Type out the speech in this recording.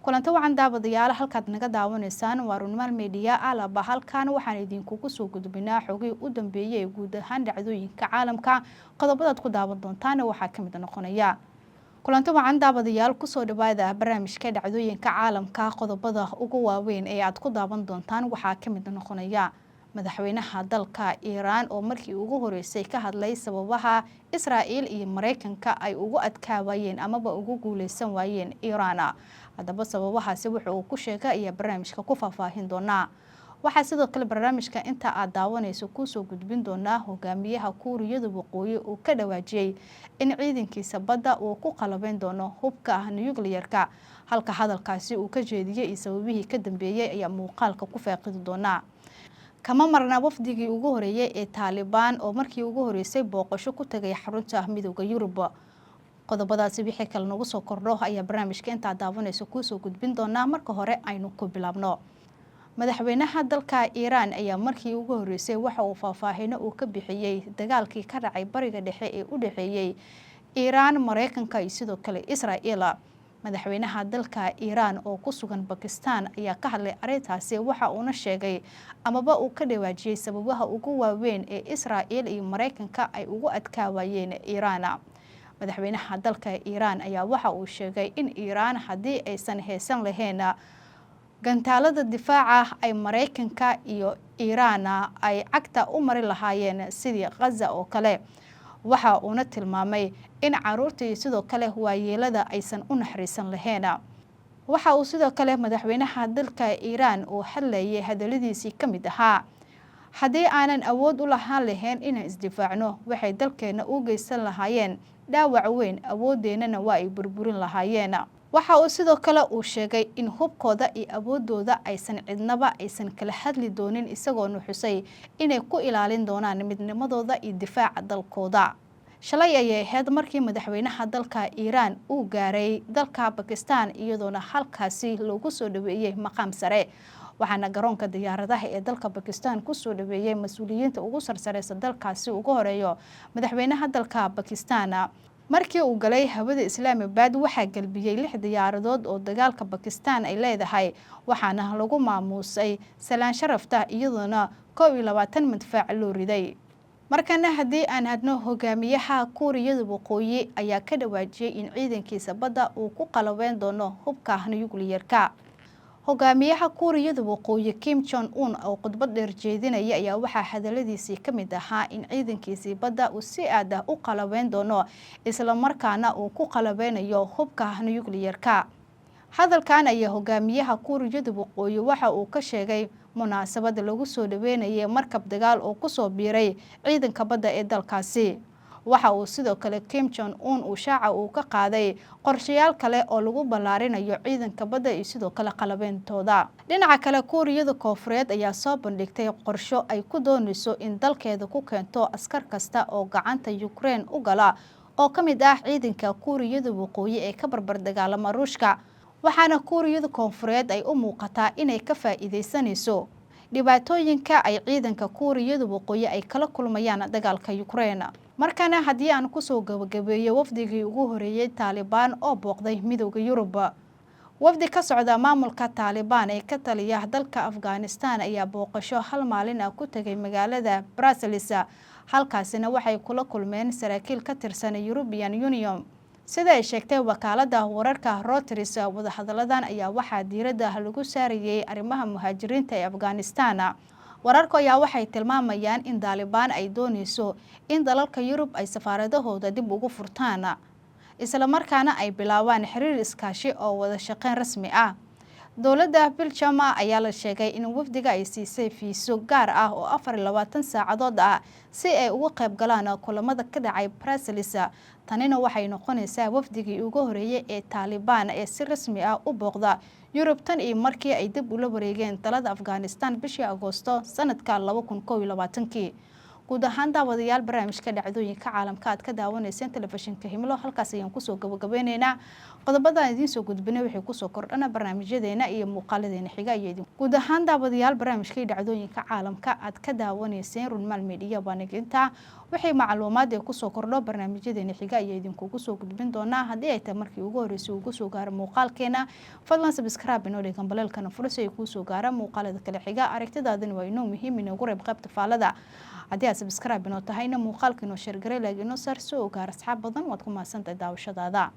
kulanti wacan daawadayaal halkaad naga daawanaysaan waa Runmal Media alaba halkan waxaan idinkugu soo gudbinaa xogii u dambeeyay guud ahaan dhacdooyinka caalamka qodobadaad ku daawan doontaan waxaa kamid noqonaya kulanti wacan daawadayaal ku soo dhawaada barnaamijka dhacdooyinka caalamka qodobada ugu waaweyn ee aad ku daawan doontaan waxaa kamid noqonaya madaxweynaha dalka Iran oo markii ugu horeysay ka hadlay sababaha Israa'iil iyo Mareykanka ay ugu adkaawayeen amaba ugu guuleysan waayeen Iran hadaba sababahaasi wuxuu ku sheegay iyo barnaamijka ku faahfaahin doona waxa sidoo kale barnaamijka inta aad daawanayso ku soo gudbin doona hogaamiyaha Kuuriyada Waqooyi oo ka dhawaajiyay in ciidankiisa badda uu ku qalabeyn doono hubka nuclear-ka halka hadalkaasi uu ka jeediyay sababihii ka dambeeyay ayaa muuqaalka ku faaqidi doona kama marna wafdigii ugu horeeyay ee Taliban oo markii ugu horeysay booqasho ku tagay xarunta midowga Yurub qodobadaasi wixii kale nagu soo kordho ayaa barnaamijka inta daawanayso ku soo gudbin doona marka hore aynu ku bilaabno madaxweynaha dalka Iran ayaa markii ugu horeysay waxa uu faahfaahin uu ka bixiyay dagaalkii ka dhacay bariga dhexe ee u dhaxeeyay Iran Mareykanka iyo sidoo kale Israa'iil madaxweynaha dalka Iran oo ku sugan Pakistan ayaa ka hadlay arintaasi waxa uu sheegay amaba uu ka dhawaajiyay sababaha ugu waaweyn ee Israa'iil iyo Mareykanka ay ugu adkaawayeen Iran madaxweynaha dalka Iran ayaa waxa uu sheegay in Iran hadii aysan haysan lahayn gantaalada difaaca ay Mareykanka iyo Iran ay cagta u mari lahaayeen sidii Gaza oo kale waxa uu tilmaamay in caruurtii sidoo kale waayeelada aysan u naxariisan lahayn waxa uu sidoo kale madaxweynaha dalka Iran uu hadlayay hadaladiisii kamid ahaa hadii aanan awood u lahayn inaan isdifaacno waxay dalkeena u geysan lahaayeen dhaawac weyn awoodeena waa ay burburin lahaayeen waxa uu sidoo kale uu sheegay in hubkooda iyo awoodooda aysan cidnaba aysan kala hadli doonin isagoo xusay inay ku ilaalin doonaan midnimadooda iyo difaaca dalkooda shalay ayay ahayd markii madaxweynaha dalka Iran uu gaaray dalka Pakistan iyadoona halkaasi loogu soo dhaweeyay maqaam sare waxaana garoonka diyaaradaha ee dalka Pakistan ku soo dhaweeyay mas'uuliyiinta ugu sarsareysa dalkaasi ugu horeeyo madaxweynaha dalka Pakistan markii uu galay hawada Islamabad waxa galbiyay 6 diyaaradood oo dagaalka Pakistan ay leedahay waxaana lagu maamuusay salaan sharafta iyadoona 22 madfac loo riday markana hadii aan hadno hogaamiyaha Kuuriyada Waqooyi ayaa ka dhawaajiyay in ciidankiisa badda uu ku qalabeyn doono hubka nuclear-ka hogaamiyaha Kuuriyada Waqooyi Kim Jong Un oo khudbad dheer jeedinaya ayaa waxa hadaladiisii kamid ahaa in ciidankiisa badda uu si aad ah u qalabeyn doono isla markaana uu ku qalabeynayo hubka nuclear-ka hadalkan ayaa hogaamiyaha Kuuriyada Waqooyi waxa uu ka sheegay munaasabad lagu soo dhaweynayay markab dagaal oo ku soo biiray ciidanka badda ee dalkaasi waxa uu sidoo kale Kim Jong Un uu shaaca uu ka qaaday qorshayaal kale oo lagu ballaarinayo ciidanka badda iyo sidoo kale qalabeyntooda dhinaca kale Kuuriyada Koonfureed ayaa soo bandhigtay qorsho ay ku doonayso in dalkeeda ku keento askar kasta oo gacanta Ukraine u gala oo kamid ah ciidanka Kuuriyada Waqooyi ee ka barbar dagaalama Ruushka waxaana Kuuriyada Koonfureed ay u muuqataa inay ka faa'iideysanayso dhibaatooyinka ay ciidanka Kuuriyada Waqooyi ay kala kulmayaan dagaalka Ukraine markana hadii aan ku soo gabagabeeyo wafdigii ugu horeeyay Taliban oo booqday midowga Yurub wafdi ka socda maamulka Taliban ee ka taliya dalka Afghanistan ayaa booqasho hal maalin ah ku tagay magaalada Brussels halkaasina waxay kula kulmeen saraakiil ka tirsan European Union sida ay sheegtay wakaalada wararka Reuters wadahadaladan ayaa waxa diiradda lagu saarayay arrimaha muhaajiriinta ee Afghanistan wararku ayaa waxay tilmaamayaan in Taliban ay doonayso in dalalka Yurub ay safaaradahooda dib ugu furtaan isla markaana ay bilaabaan xiriir iskaashi oo wada shaqeyn rasmi ah dawladda Belgium ayaa la sheegay in wafdiga ay siisay fiiso gaar ah oo 24 saacadood ah si ay uga qayb galaan kulamada ka dhacay Brussels tanina waxay noqonaysaa wafdigii ugu horeeyay ee Taliban ee si rasmi ah u booqda Yurub tan iyo markii ay dib ula wareegeen talada Afghanistan bishii Agoosto sanadka 2021 guud ahaan daawadayaal barnaamijka dhacdooyinka caalamka aad ka daawanayseen telefishinka Himilo halkaas ayaan kusoo gabagabeyneynaa qodobada aan idiin soo gudbinay waxay kusoo kordhana barnaamijyadeena iyo muuqaaladeena xiga iyo idin guud ahaan daawadayaal barnaamijka dhacdooyinka caalamka aad ka daawanayseen Runmal Media banaginta waxay macluumaad ay kusoo kordho barnaamijyadeena xiga iyo idinkugu soo gudbin doonaa haddii ay tahay markii ugu horeysay ugu soo gaaro muuqaalkeena fadlan subscribe inoo dhigan baleelkana fursad ay ku soo gaaraan muuqaalada kale xiga aragtidaadana waa inoo muhiim inoo reeb qaybta faalada haddii aad subscribe inoo tahayna muuqaalka inoo share garay laakiin inoo saar soo gaar asxaab badan waad ku mahadsantahay daawashadaada